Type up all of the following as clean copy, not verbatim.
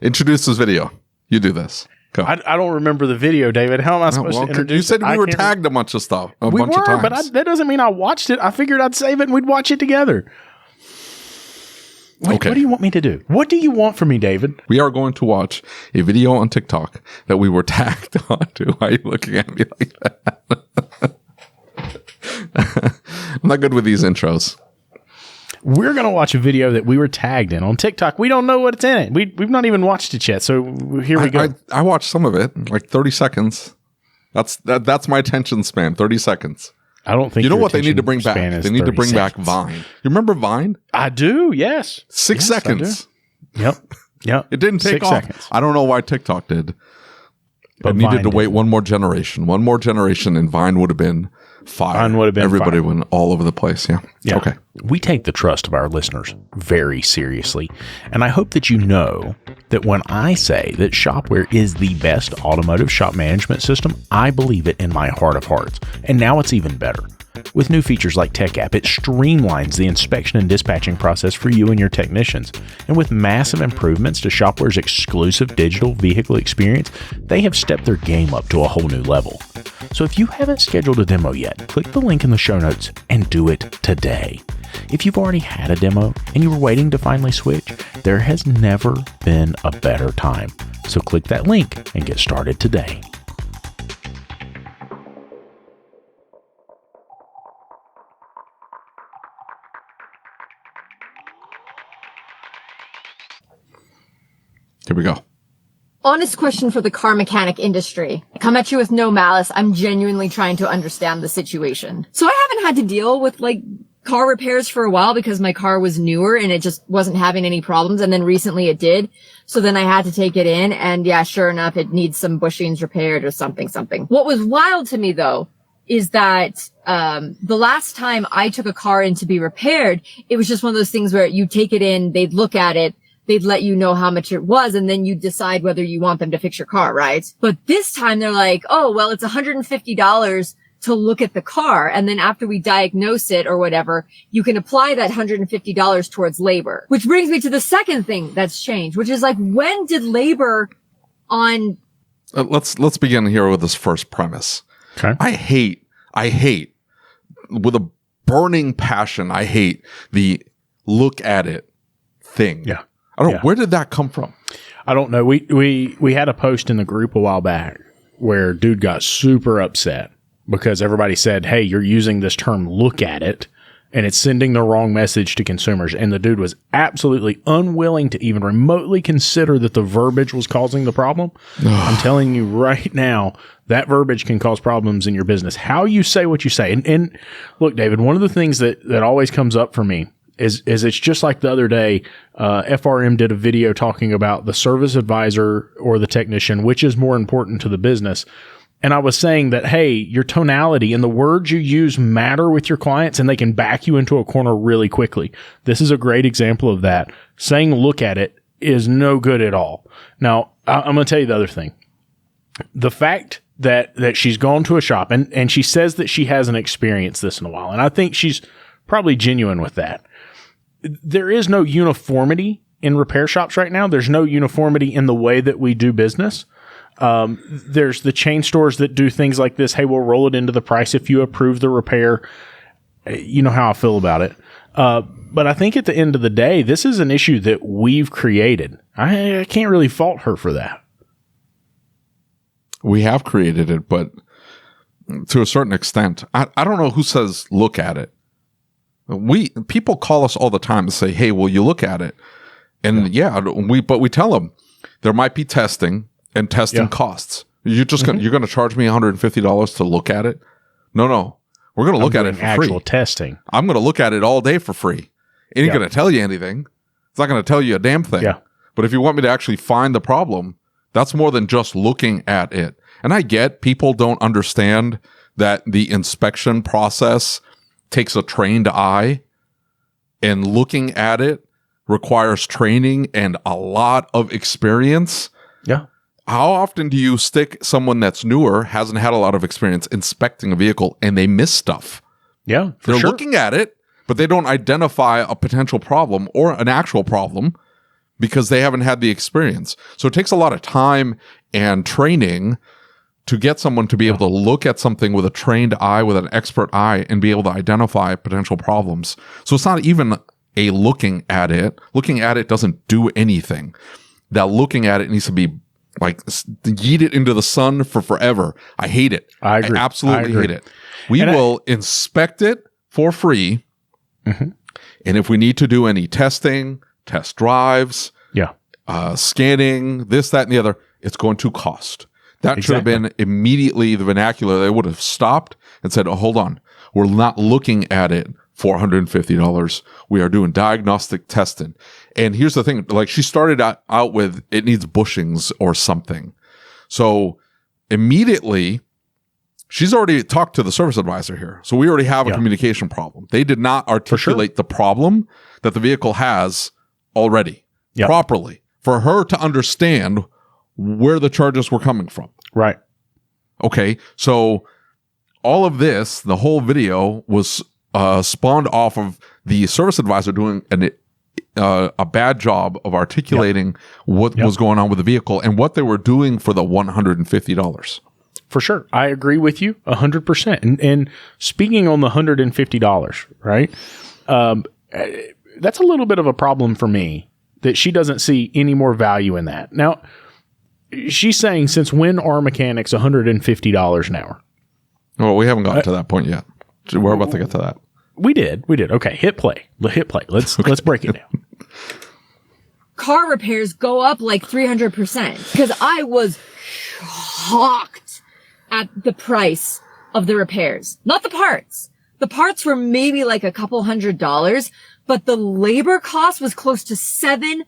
Introduce this video. You do this. Go. I don't remember the video, David. How am I supposed to introduce You said it? we were tagged a bunch of stuff. We were, but that doesn't mean I watched it. I figured I'd save it and we'd watch it together. What do you want me to do? What do you want from me, David? We are going to watch a video on TikTok that we were tagged onto. Why are you looking at me like that? I'm not good with these intros. We're going to watch a video that we were tagged in on TikTok. We don't know what's in it. We've not even watched it yet. So here we go. I watched some of it, like 30 seconds. That's my attention span, 30 seconds. I don't think you know what they need to bring back. They need to bring back Vine. You remember Vine? I do. Yes. 6 seconds. Yep. It didn't take 6 off. seconds. I don't know why TikTok did. But it needed to wait one more generation, and Vine would have been fire. Vine would have been Everybody fire. went all over the place. Yeah. Okay. We take the trust of our listeners very seriously, and I hope that you know that when I say that Shopware is the best automotive shop management system, I believe it in my heart of hearts. And now it's even better. With new features like Tech App, it streamlines the inspection and dispatching process for you and your technicians. And with massive improvements to Shopware's exclusive digital vehicle experience, they have stepped their game up to a whole new level. So if you haven't scheduled a demo yet, click the link in the show notes and do it today. If you've already had a demo and you were waiting to finally switch, there has never been a better time. So click that link and get started today. Here we go. Honest question for the car mechanic industry. I come at you with no malice. I'm genuinely trying to understand the situation. So I haven't had to deal with car repairs for a while because my car was newer and it just wasn't having any problems. And then recently it did. So then I had to take it in and yeah, sure enough, it needs some bushings repaired or something. What was wild to me though is that the last time I took a car in to be repaired, it was just one of those things where you take it in, they'd look at it, they'd let you know how much it was, and then you decide whether you want them to fix your car, right? But this time they're like, oh, well, it's $150 to look at the car. And then after we diagnose it or whatever, you can apply that $150 towards labor. Which brings me to the second thing that's changed, which is when did labor on... Let's begin here with this first premise. Okay. I hate, with a burning passion, I hate the look at it thing. Yeah. Where did that come from? I don't know. We had a post in the group a while back where dude got super upset because everybody said, hey, you're using this term look at it and it's sending the wrong message to consumers. And the dude was absolutely unwilling to even remotely consider that the verbiage was causing the problem. I'm telling you right now, that verbiage can cause problems in your business. How you say what you say. And look, David, one of the things that always comes up for me is it's just like the other day, FRM did a video talking about the service advisor or the technician, which is more important to the business. And I was saying that, hey, your tonality and the words you use matter with your clients and they can back you into a corner really quickly. This is a great example of that. Saying look at it is no good at all. Now, I'm going to tell you the other thing. The fact that she's gone to a shop and she says that she hasn't experienced this in a while. And I think she's probably genuine with that. There is no uniformity in repair shops right now. There's no uniformity in the way that we do business. There's the chain stores that do things like this. Hey, we'll roll it into the price if you approve the repair. You know how I feel about it. But I think at the end of the day, this is an issue that we've created. I can't really fault her for that. We have created it, but to a certain extent, I don't know who says look at it. People call us all the time and say, hey, will you look at it? And but we tell them there might be testing and testing costs. You're just you're going to charge me $150 to look at it? No. We're going to look at it for actual free. Testing. I'm going to look at it all day for free. It ain't going to tell you anything. It's not going to tell you a damn thing. Yeah. But if you want me to actually find the problem, that's more than just looking at it. And I get people don't understand that the inspection process takes a trained eye, and looking at it requires training and a lot of experience. Yeah. How often do you stick someone that's newer, hasn't had a lot of experience inspecting a vehicle, and they miss stuff? Yeah, for They're sure. looking at it, but they don't identify a potential problem or an actual problem because they haven't had the experience. So it takes a lot of time and training to get someone to be able to look at something with a trained eye, with an expert eye, and be able to identify potential problems. So it's not even a looking at it. Looking at it doesn't do anything. That looking at it needs to be like yeet it into the sun for forever. I hate it. I agree. I absolutely hate it. We will inspect it for free. And if we need to do any testing, test drives, scanning, this, that, and the other, it's going to cost. That should have been immediately the vernacular. They would have stopped and said, oh, hold on. We're not looking at it for $150. We are doing diagnostic testing. And here's the thing. Like, she started out with, it needs bushings or something. So immediately, she's already talked to the service advisor here. So we already have a communication problem. They did not articulate the problem that the vehicle has already properly for her to understand where the charges were coming from. Right. Okay. So all of this, the whole video was spawned off of the service advisor doing a bad job of articulating what was going on with the vehicle and what they were doing for the $150. For sure. I agree with you 100%. And speaking on the $150, right? That's a little bit of a problem for me that she doesn't see any more value in that. Now, she's saying, since when are mechanics $150 an hour? Well, we haven't gotten to that point yet. We're about to get to that. We did. Okay, hit play. Let's break it down. Car repairs go up like 300% because I was shocked at the price of the repairs, not the parts. The parts were maybe like a couple $100, but the labor cost was close to $700.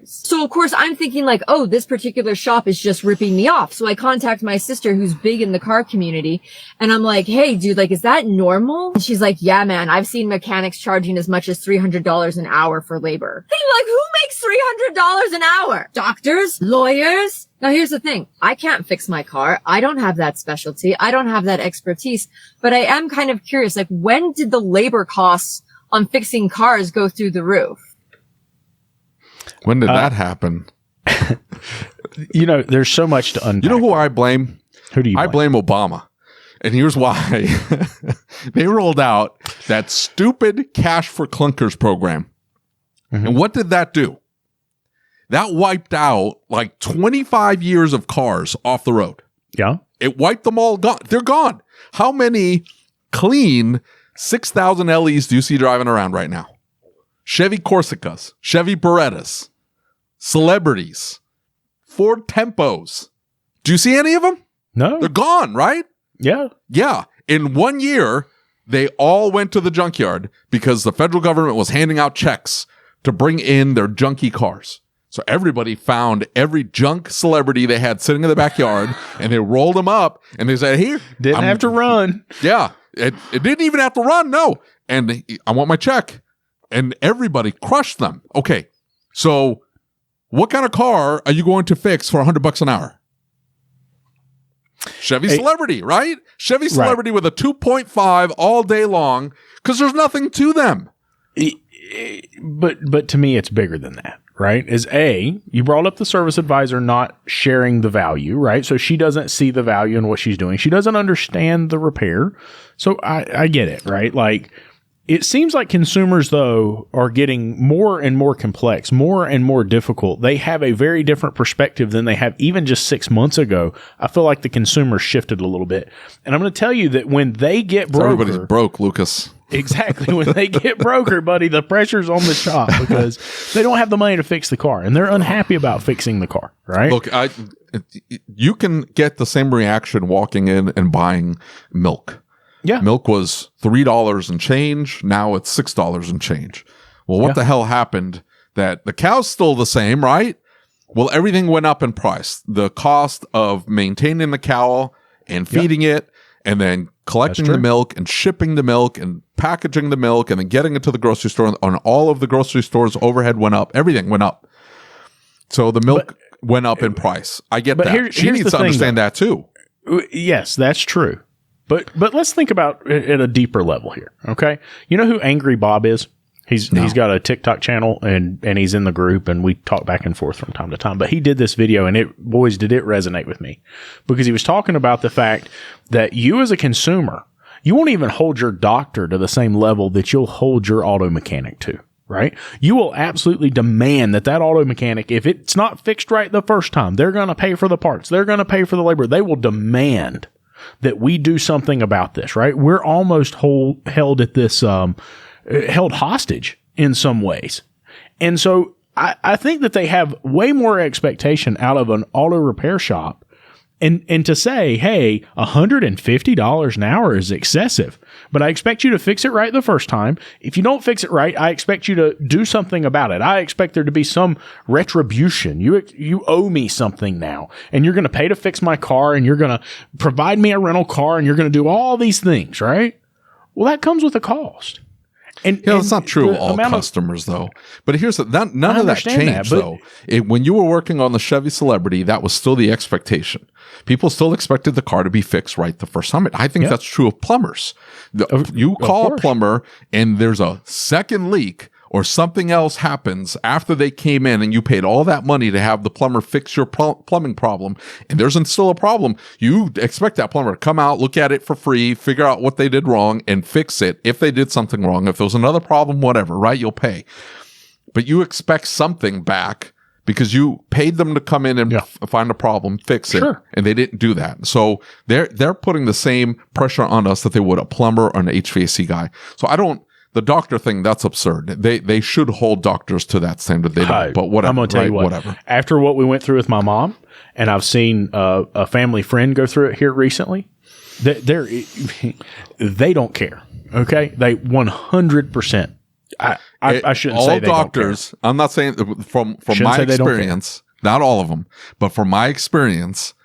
So of course I'm thinking like, oh, this particular shop is just ripping me off. So I contact my sister who's big in the car community and I'm like, hey dude, like, is that normal? And she's like, yeah, man, I've seen mechanics charging as much as $300 an hour for labor. Hey, like, who makes $300 an hour? Doctors? Lawyers? Now here's the thing. I can't fix my car. I don't have that specialty. I don't have that expertise, but I am kind of curious, like, when did the labor costs on fixing cars go through the roof? When did that happen? There's so much to unpack. You know who I blame? Who do you blame? I blame Obama. And here's why. They rolled out that stupid Cash for Clunkers program. And what did that do? That wiped out like 25 years of cars off the road. Yeah. It wiped them all. They're gone. How many clean 6,000 LEs do you see driving around right now? Chevy Corsicas, Chevy Berettas, Celebrities, Ford Tempos. Do you see any of them? No. They're gone, right? Yeah. Yeah. In 1 year, they all went to the junkyard because the federal government was handing out checks to bring in their junky cars. So everybody found every junk celebrity they had sitting in the backyard and they rolled them up and they said, here. Didn't have to run. Yeah. It didn't even have to run. No. And I want my check. And everybody crushed them. Okay. So what kind of car are you going to fix for $100 an hour? Chevy Celebrity, right? Chevy Celebrity with a 2.5 all day long because there's nothing to them. But to me, it's bigger than that, right? You brought up the service advisor not sharing the value, right? So she doesn't see the value in what she's doing. She doesn't understand the repair. So I get it, right? Like, it seems like consumers, though, are getting more and more complex, more and more difficult. They have a very different perspective than they have even just 6 months ago. I feel like the consumer shifted a little bit. And I'm going to tell you that when they get broker... Everybody's broke, Lucas. Exactly. When they get broker, buddy, the pressure's on the shop because they don't have the money to fix the car. And they're unhappy about fixing the car, right? Look, you can get the same reaction walking in and buying milk. Yeah. Milk was $3 and change. Now it's $6 and change. Well, what the hell happened? That the cow's still the same, right? Well, everything went up in price. The cost of maintaining the cow and feeding it and then collecting the milk and shipping the milk and packaging the milk and then getting it to the grocery store. On all of the grocery stores, overhead went up. Everything went up. So the milk went up in price. I get that. She needs to understand that too. Yes, that's true. But let's think about it at a deeper level here, okay? You know who Angry Bob is? He's got a TikTok channel and he's in the group and we talk back and forth from time to time. But he did this video and boys, did it resonate with me, because he was talking about the fact that you as a consumer, you won't even hold your doctor to the same level that you'll hold your auto mechanic to, right? You will absolutely demand that auto mechanic, if it's not fixed right the first time, they're going to pay for the parts. They're going to pay for the labor. They will demand that we do something about this, right? We're almost held at this, held hostage in some ways. And so I think that they have way more expectation out of an auto repair shop. And to say, hey, $150 an hour is excessive, but I expect you to fix it right the first time. If you don't fix it right, I expect you to do something about it. I expect there to be some retribution. You owe me something now, and you're going to pay to fix my car, and you're going to provide me a rental car, and you're going to do all these things, right? Well, that comes with a cost. And that's not true of all customers, though. But here's none of that changed, though. When you were working on the Chevy Celebrity, that was still the expectation. People still expected the car to be fixed right the first time. I think that's true of plumbers. You call a plumber, and there's a second leak, or something else happens after they came in and you paid all that money to have the plumber fix your plumbing problem, and there's still a problem, you expect that plumber to come out, look at it for free, figure out what they did wrong, and fix it. If they did something wrong, if there was another problem, whatever, right? You'll pay. But you expect something back because you paid them to come in and find a problem, fix it, and they didn't do that. So they're putting the same pressure on us that they would a plumber or an HVAC guy. So the doctor thing, that's absurd. They should hold doctors to that standard. They don't, but whatever. I'm going to tell you what. Whatever. After what we went through with my mom, and I've seen a family friend go through it here recently, they don't care. Okay, they 100%. I shouldn't say they doctors. Don't care. I'm not saying from my experience, not all of them, but from my experience,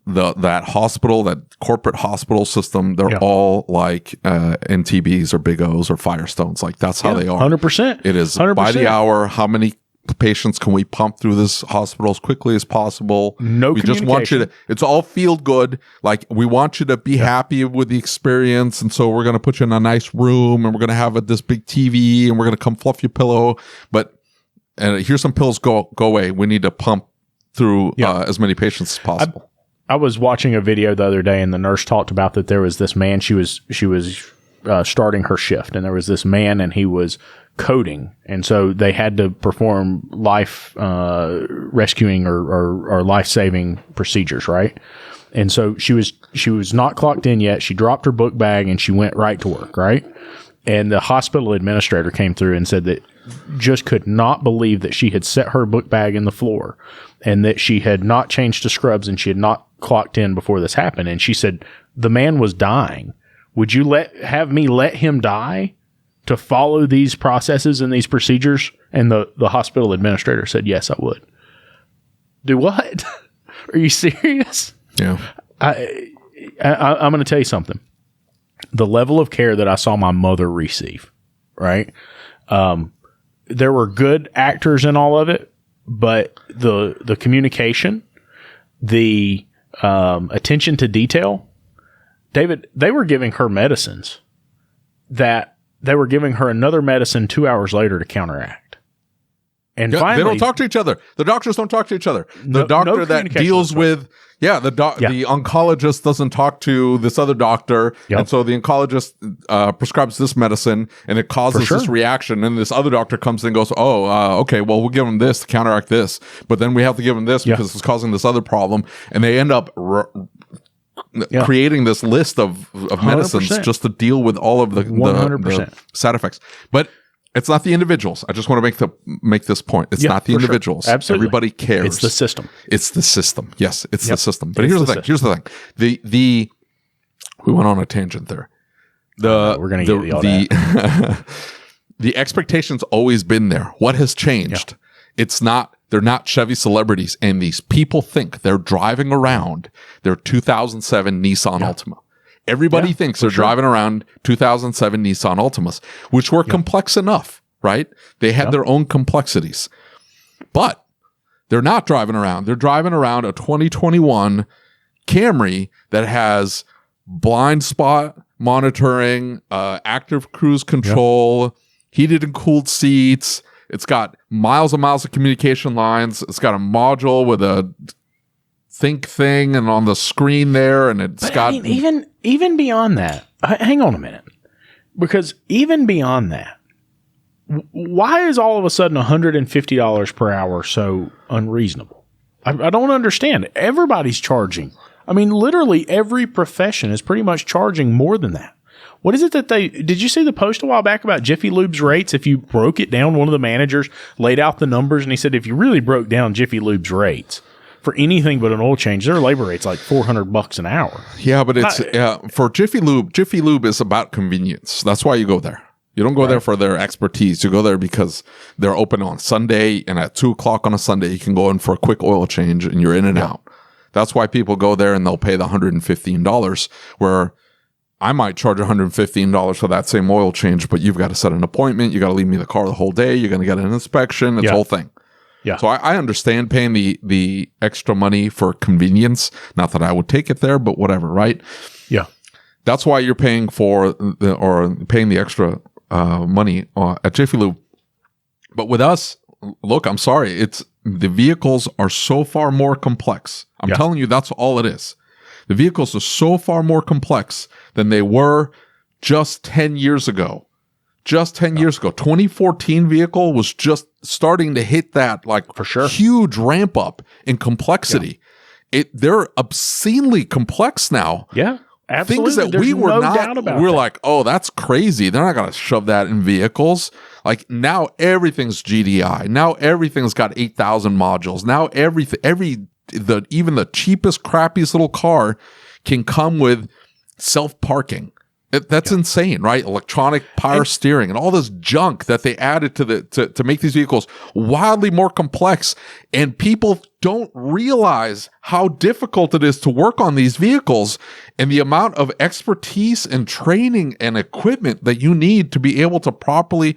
that hospital, that corporate hospital system, they're all like NTBs or Big O's or Firestones. Like that's how they are. 100%. It is 100%. By the hour. How many patients can we pump through this hospital as quickly as possible? We just want you to, it's all feel good. Like we want you to be happy with the experience. And so we're going to put you in a nice room and we're going to have this big TV and we're going to come fluff your pillow. But here's some pills, go away. We need to pump through as many patients as possible. I was watching a video the other day and the nurse talked about that there was this man, she was starting her shift, and there was this man and he was coding. And so they had to perform life rescuing or life-saving procedures, right? And so she was not clocked in yet. She dropped her book bag and she went right to work, right? And the hospital administrator came through and said that just could not believe that she had set her book bag in the floor and that she had not changed to scrubs and she had not clocked in before this happened. And she said, the man was dying. Would you have me let him die to follow these processes and these procedures? And the hospital administrator said, yes, I would. Do what? Are you serious? Yeah. I'm going to tell you something. The level of care that I saw my mother receive, right? There were good actors in all of it, but the communication, the attention to detail, David, they were giving her medicines that they were giving her another medicine 2 hours later to counteract. And finally, they don't talk to each other. The doctors don't talk to each other. The doctor that deals with, the oncologist doesn't talk to this other doctor. Yep. And so the oncologist prescribes this medicine and it causes this reaction. And this other doctor comes in and goes, okay, well, we'll give him this to counteract this. But then we have to give him this because it's causing this other problem. And they end up creating this list of medicines 100%. Just to deal with all of the side effects. But it's not the individuals. I just want to make this point. It's not the individuals. Sure. Absolutely. Everybody cares. It's the system. It's the system. Yes, it's the system. But here's the thing. Here's the thing. We went on a tangent there. We're going to get all that. The expectation's always been there. What has changed? Yeah. They're not Chevy Celebrities, and these people think they're driving around their 2007 Nissan Altima. Everybody thinks they're driving around 2007 Nissan Altimas, which were complex enough, right? They had their own complexities. But they're not driving around. They're driving around a 2021 Camry that has blind spot monitoring, active cruise control, heated and cooled seats. It's got miles and miles of communication lines. It's got a module with a think thing and on the screen there, and it's got... I mean, even beyond that, hang on a minute. Because even beyond that, why is all of a sudden $150 per hour so unreasonable? I don't understand. Everybody's charging. I mean, literally every profession is pretty much charging more than that. What is it that did you see the post a while back about Jiffy Lube's rates? If you broke it down, one of the managers laid out the numbers and he said, if you really broke down Jiffy Lube's rates for anything but an oil change, their labor rate's like $400 an hour. Yeah, but it's, for Jiffy Lube is about convenience. That's why you go there. You don't go there for their expertise. You go there because they're open on Sunday, and at 2:00 on a Sunday, you can go in for a quick oil change and you're in and out. That's why people go there and they'll pay the $115, where I might charge $115 for that same oil change, but you've got to set an appointment. You got to leave me the car the whole day. You're going to get an inspection. It's a whole thing. Yeah. So I understand paying the extra money for convenience. Not that I would take it there, but whatever, right? Yeah. That's why you're paying paying the extra money at Jiffy Lube. But with us, look, I'm sorry. The vehicles are so far more complex. I'm telling you, that's all it is. The vehicles are so far more complex than they were just 10 years ago. Just 10 years ago. 2014 vehicle was just starting to hit that, like, for sure, huge ramp up in complexity. Yeah. They're obscenely complex now. Yeah, absolutely. Things that we were not, we're like, oh, that's crazy. They're not going to shove that in vehicles. Like, now everything's GDI. Now everything's got 8,000 modules. Now even the cheapest, crappiest little car can come with self-parking. That's insane, right? Electronic power steering and all this junk that they added to make these vehicles wildly more complex. And people don't realize how difficult it is to work on these vehicles and the amount of expertise and training and equipment that you need to be able to properly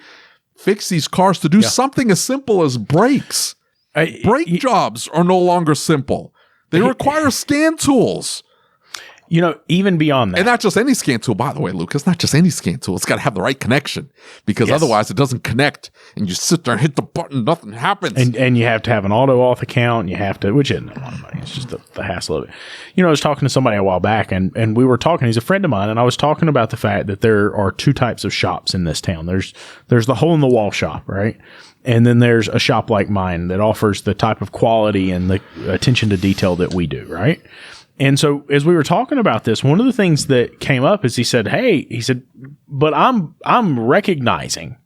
fix these cars, to do something as simple as brakes. Brake jobs are no longer simple. They require scan tools. You know, even beyond that. And not just any scan tool, by the way, Luke. It's not just any scan tool. It's got to have the right connection, because otherwise it doesn't connect, and you sit there and hit the button, nothing happens. And you have to have an auto auth account, and you have to, which isn't a lot of money. It's just the hassle of it. You know, I was talking to somebody a while back, and we were talking, he's a friend of mine, and I was talking about the fact that there are two types of shops in this town. There's the hole in the wall shop, right? And then there's a shop like mine that offers the type of quality and the attention to detail that we do, right? And so as we were talking about this, one of the things that came up is he said, but I'm recognizing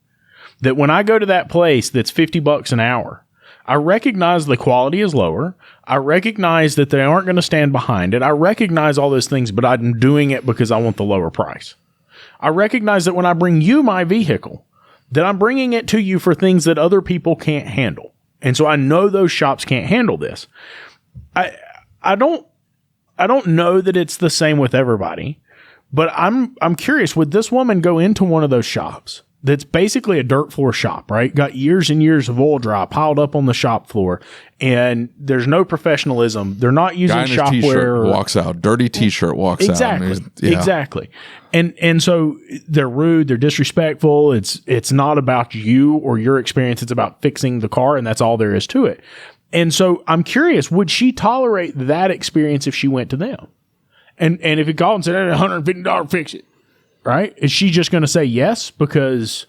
that when I go to that place that's $50 an hour, I recognize the quality is lower. I recognize that they aren't going to stand behind it. I recognize all those things, but I'm doing it because I want the lower price. I recognize that when I bring you my vehicle, that I'm bringing it to you for things that other people can't handle. And so I know those shops can't handle this. I don't know that it's the same with everybody, but I'm curious, would this woman go into one of those shops that's basically a dirt floor shop, right? Got years and years of oil dry piled up on the shop floor, and there's no professionalism. They're not using shopware. Walks out. Dirty t-shirt walks out. Exactly. And so they're rude, they're disrespectful. It's not about you or your experience. It's about fixing the car, and that's all there is to it. And so I'm curious, would she tolerate that experience if she went to them? And if he called and said, $150, fix it, right? Is she just going to say yes because,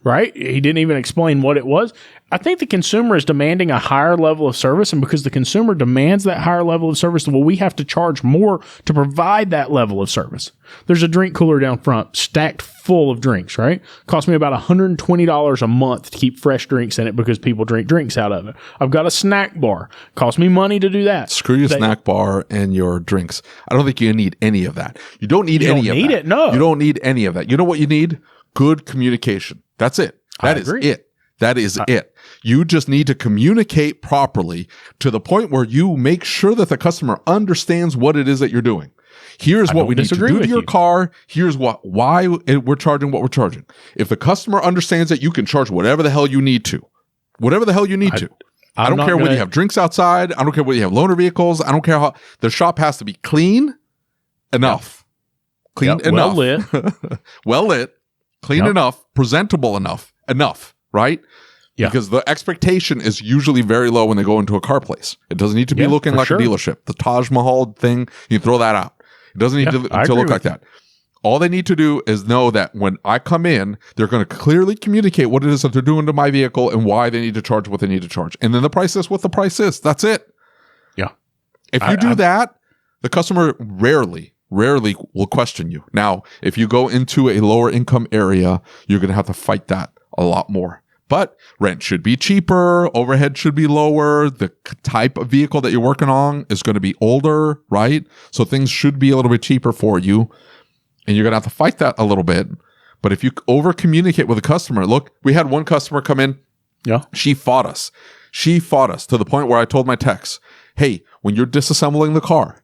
right? He didn't even explain what it was. I think the consumer is demanding a higher level of service, and because the consumer demands that higher level of service, well, we have to charge more to provide that level of service. There's a drink cooler down front stacked full of drinks, right? Cost me about $120 a month to keep fresh drinks in it because people drink drinks out of it. I've got a snack bar. Cost me money to do that. Screw your snack bar and your drinks. I don't think you need any of that. You don't need any of that. You don't need it, no. You don't need any of that. You know what you need? Good communication. That's it. That is it. That is it. You just need to communicate properly to the point where you make sure that the customer understands what it is that you're doing. Here's what we need to do to your car. Here's why we're charging what we're charging. If the customer understands that, you can charge whatever the hell you need to. Whatever the hell you need to. I don't care whether you have drinks outside. I don't care whether you have loaner vehicles. I don't care how. The shop has to be clean enough. Clean enough. Well lit. Well lit. Clean enough. Presentable enough. enough, right? Yeah. Because the expectation is usually very low when they go into a car place. It doesn't need to be looking like a dealership. The Taj Mahal thing, you throw that out. It doesn't need to look like that. All they need to do is know that when I come in, they're going to clearly communicate what it is that they're doing to my vehicle and why they need to charge what they need to charge. And then the price is what the price is. That's it. Yeah. If you do that, the customer rarely will question you. Now, if you go into a lower income area, you're going to have to fight that a lot more. But rent should be cheaper, overhead should be lower, the type of vehicle that you're working on is going to be older, right? So things should be a little bit cheaper for you. And you're going to have to fight that a little bit. But if you over communicate with a customer, look, we had one customer come in. Yeah. She fought us. She fought us to the point where I told my techs, hey, when you're disassembling the car,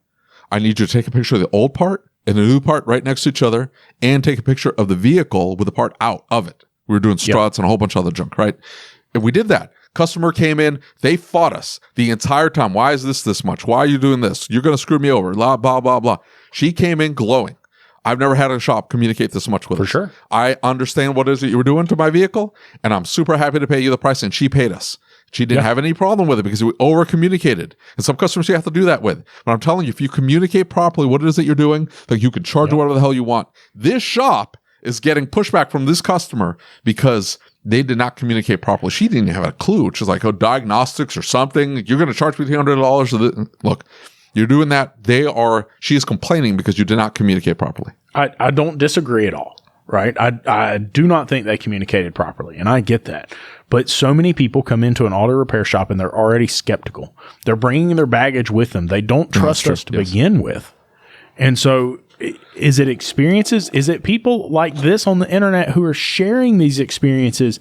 I need you to take a picture of the old part and the new part right next to each other and take a picture of the vehicle with the part out of it. We were doing struts and a whole bunch of other junk, right? And we did that. Customer came in. They fought us the entire time. Why is this much? Why are you doing this? You're going to screw me over. Blah, blah, blah, blah. She came in glowing. I've never had a shop communicate this much with us. For sure. I understand what it is that you were doing to my vehicle, and I'm super happy to pay you the price. And she paid us. She didn't have any problem with it because we over communicated. And some customers you have to do that with. But I'm telling you, if you communicate properly what it is that you're doing, like you can charge whatever the hell you want. This shop is getting pushback from this customer because they did not communicate properly. She didn't have a clue. She's like, diagnostics or something. You're going to charge me $300. Look, you're doing that. She is complaining because you did not communicate properly. I don't disagree at all, right? I do not think they communicated properly, and I get that. But so many people come into an auto repair shop and they're already skeptical. They're bringing their baggage with them. They don't trust us to begin with. And so is it experiences? Is it people like this on the internet who are sharing these experiences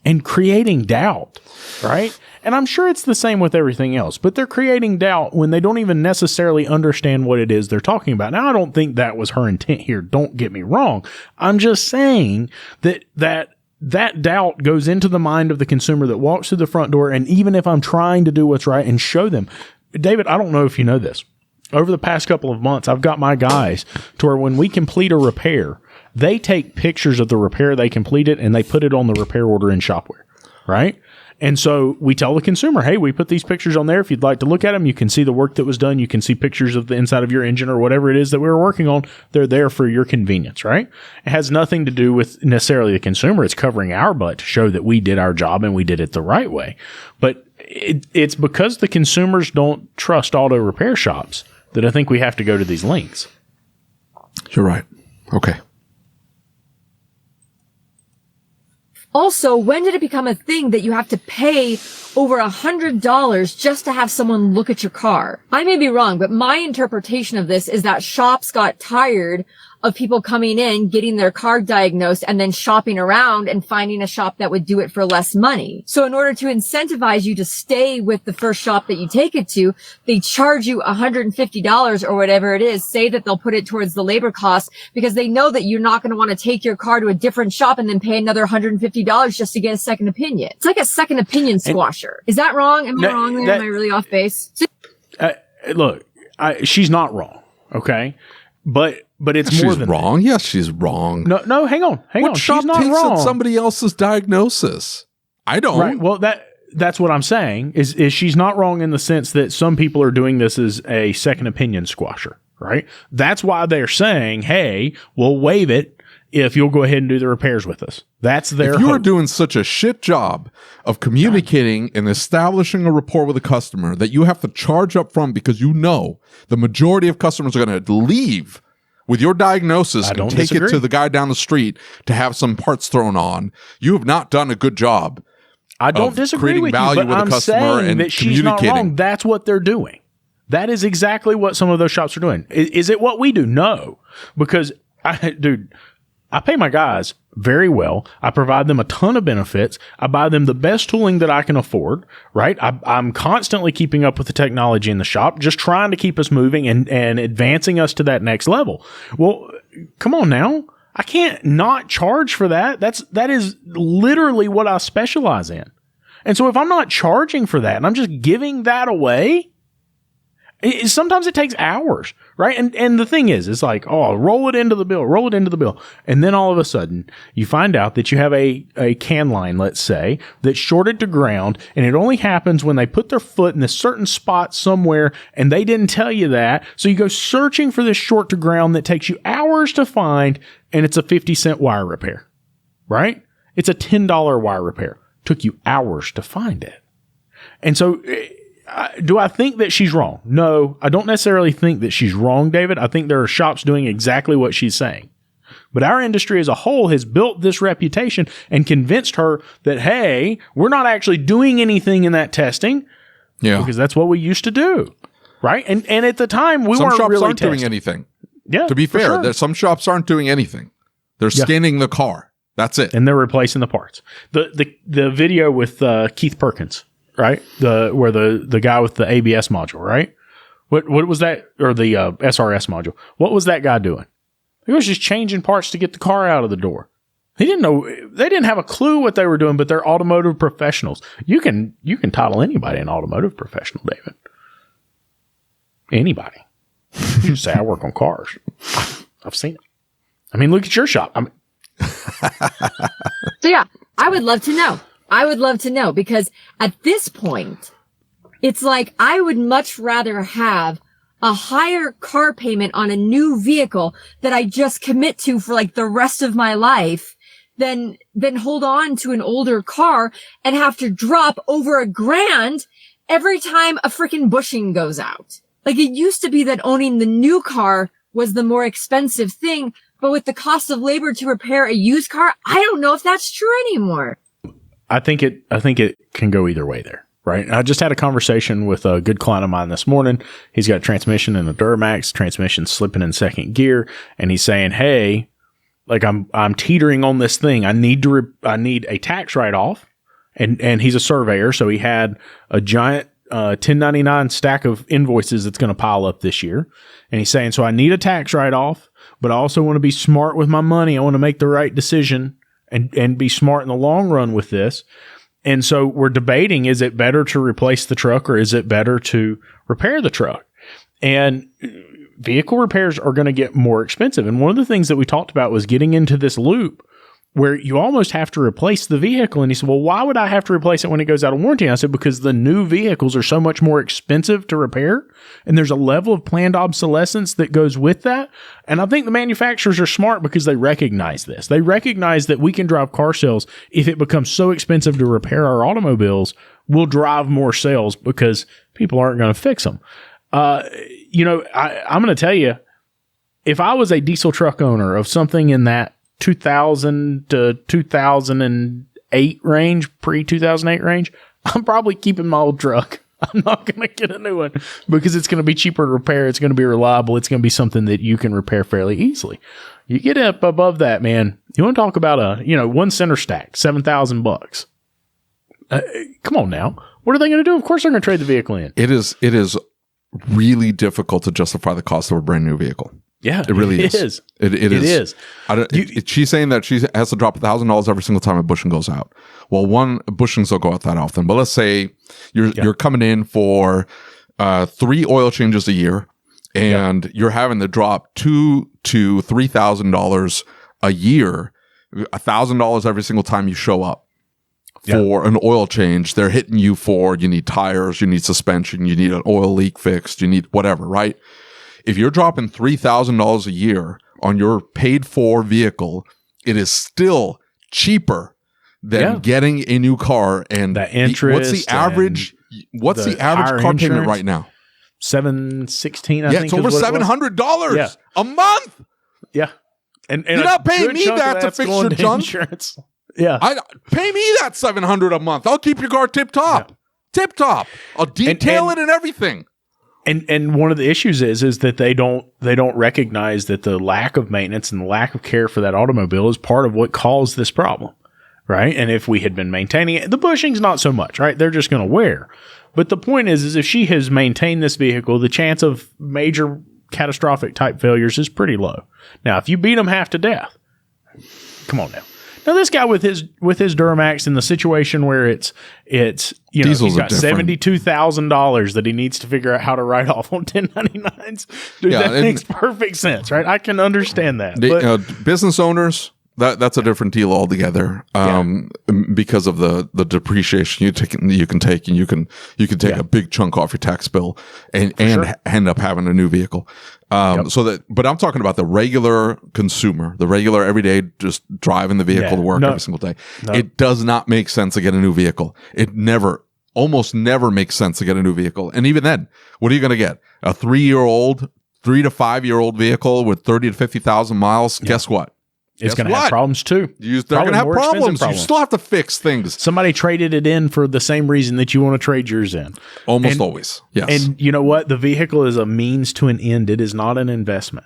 and creating doubt, right? And I'm sure it's the same with everything else, but they're creating doubt when they don't even necessarily understand what it is they're talking about. Now, I don't think that was her intent here. Don't get me wrong. I'm just saying that doubt goes into the mind of the consumer that walks through the front door. And even if I'm trying to do what's right and show them, David, I don't know if you know this. Over the past couple of months, I've got my guys to where when we complete a repair, they take pictures of the repair they completed and they put it on the repair order in Shopware, right? And so we tell the consumer, hey, we put these pictures on there. If you'd like to look at them, you can see the work that was done. You can see pictures of the inside of your engine or whatever it is that we were working on. They're there for your convenience, right? It has nothing to do with necessarily the consumer. It's covering our butt to show that we did our job and we did it the right way. But it's because the consumers don't trust auto repair shops that I think we have to go to these links. You're right. Okay. Also, when did it become a thing that you have to pay over $100 just to have someone look at your car? I may be wrong, but my interpretation of this is that shops got tired of people coming in, getting their car diagnosed, and then shopping around and finding a shop that would do it for less money. So in order to incentivize you to stay with the first shop that you take it to, they charge you $150 or whatever it is, say that they'll put it towards the labor cost because they know that you're not going to want to take your car to a different shop and then pay another $150 just to get a second opinion. It's like a second opinion squasher. Is that wrong? Am I wrong there? Am I really off base? Look, she's not wrong. Okay. But it's more than wrong. Yes, she's wrong. No, hang on. What shop she's not takes wrong. at somebody else's diagnosis? I don't. Right. Well, that's what I'm saying is she's not wrong in the sense that some people are doing this as a second opinion squasher, right? That's why they're saying, hey, we'll waive it if you'll go ahead and do the repairs with us. That's their If you are hope. doing such a shit job of communicating and establishing a rapport with a customer that you have to charge up front because you know the majority of customers are going to leave with your diagnosis and take it to the guy down the street to have some parts thrown on, you have not done a good job. I don't disagree with you, but I'm saying that she's not wrong. That's what they're doing. That is exactly what some of those shops are doing. Is it what we do? No. Because, I pay my guys very well. I provide them a ton of benefits. I buy them the best tooling that I can afford, right? I'm constantly keeping up with the technology in the shop, just trying to keep us moving and advancing us to that next level. Well, come on now. I can't not charge for that. That is literally what I specialize in. And so if I'm not charging for that and I'm just giving that away, Sometimes it takes hours, right? And the thing is, it's like, oh, roll it into the bill. And then all of a sudden, you find out that you have a can line, let's say, that's shorted to ground, and it only happens when they put their foot in a certain spot somewhere, and they didn't tell you that. So you go searching for this short to ground that takes you hours to find, and it's a 50-cent wire repair, right? It's a $10 wire repair. Took you hours to find it. And so... do I think that she's wrong? No, I don't necessarily think that she's wrong, David. I think there are shops doing exactly what she's saying. But our industry as a whole has built this reputation and convinced her that, hey, we're not actually doing anything in that testing. Yeah. Because that's what we used to do. Right? And at the time, we weren't shops really aren't doing anything. Yeah. To be fair, sure. some shops aren't doing anything. They're scanning the car. That's it. And they're replacing the parts. The video with Keith Perkins. Right? Where the guy with the ABS module, right? What was that? Or the SRS module. What was that guy doing? He was just changing parts to get the car out of the door. He didn't know, they didn't have a clue what they were doing, but they're automotive professionals. You can title anybody an automotive professional, David. Anybody. You say, I work on cars. I've seen it. I mean, look at your shop. So yeah, I would love to know. Because at this point, it's like I would much rather have a higher car payment on a new vehicle that I just commit to for like the rest of my life than hold on to an older car and have to drop over $1,000 every time a freaking bushing goes out. Like it used to be that owning the new car was the more expensive thing, but with the cost of labor to repair a used car, I don't know if that's true anymore. I think it can go either way there, right? I just had a conversation with a good client of mine this morning. He's got a transmission in a Duramax, transmission slipping in second gear, and he's saying, "Hey, like I'm teetering on this thing. I need a tax write-off." And he's a surveyor, so he had a giant 1099 stack of invoices that's going to pile up this year. And he's saying, "So I need a tax write-off, but I also want to be smart with my money. I want to make the right decision. And be smart in the long run with this." And so we're debating, is it better to replace the truck or is it better to repair the truck? And vehicle repairs are going to get more expensive. And one of the things that we talked about was getting into this loop where you almost have to replace the vehicle. And he said, well, why would I have to replace it when it goes out of warranty? And I said, because the new vehicles are so much more expensive to repair. And there's a level of planned obsolescence that goes with that. And I think the manufacturers are smart because they recognize this. They recognize that we can drive car sales. If it becomes so expensive to repair our automobiles, we'll drive more sales because people aren't going to fix them. I'm going to tell you, if I was a diesel truck owner of something in that 2000 to 2008 range, pre-2008 range, I'm probably keeping my old truck. I'm not going to get a new one because it's going to be cheaper to repair. It's going to be reliable. It's going to be something that you can repair fairly easily. You get up above that, man. You want to talk about one center stack, $7,000. Come on now. What are they going to do? Of course they're going to trade the vehicle in. It is really difficult to justify the cost of a brand new vehicle. Yeah, it really is. It is. She's saying that she has to drop $1,000 every single time a bushing goes out. Well, bushings don't go out that often, but let's say you're coming in for 3 oil changes a year, and you're having to drop $2,000 to $3,000 a year, $1,000 every single time you show up for an oil change. They're hitting you you need tires, you need suspension, you need an oil leak fixed, you need whatever, right? If you're dropping $3,000 a year on your paid-for vehicle, it is still cheaper than getting a new car. And the interest. What's the average car payment right now? $716. I think it's over $700 a month. Yeah, and you're not paying me that to fix your junk. Insurance. Yeah, pay me that $700 a month. I'll keep your car tip top. I'll detail it and everything. And one of the issues is that they don't recognize that the lack of maintenance and the lack of care for that automobile is part of what caused this problem, right? And if we had been maintaining it, the bushing's not so much, right? They're just going to wear. But the point is if she has maintained this vehicle, the chance of major catastrophic type failures is pretty low. Now, if you beat them half to death, come on now. Now this guy with his Duramax in the situation where it's you know, Diesels he's got are different. $72,000 that he needs to figure out how to write off on 1099s. Dude, Yeah, that and- makes perfect sense, right? I can understand that. The, But business owners, that's a different deal altogether. Because of the depreciation you can take, and you can take a big chunk off your tax bill and end up having a new vehicle. But I'm talking about the regular consumer, the regular everyday, just driving the vehicle to work every single day. It does not make sense to get a new vehicle. It almost never makes sense to get a new vehicle. And even then, what are you going to get? A 3 to 5 year old vehicle with 30 to 50,000 miles? Guess what? it's going to have problems too. They're going to have problems. You still have to fix things. Somebody traded it in for the same reason that you want to trade yours in. Almost always. Yes. And you know what? The vehicle is a means to an end. It is not an investment.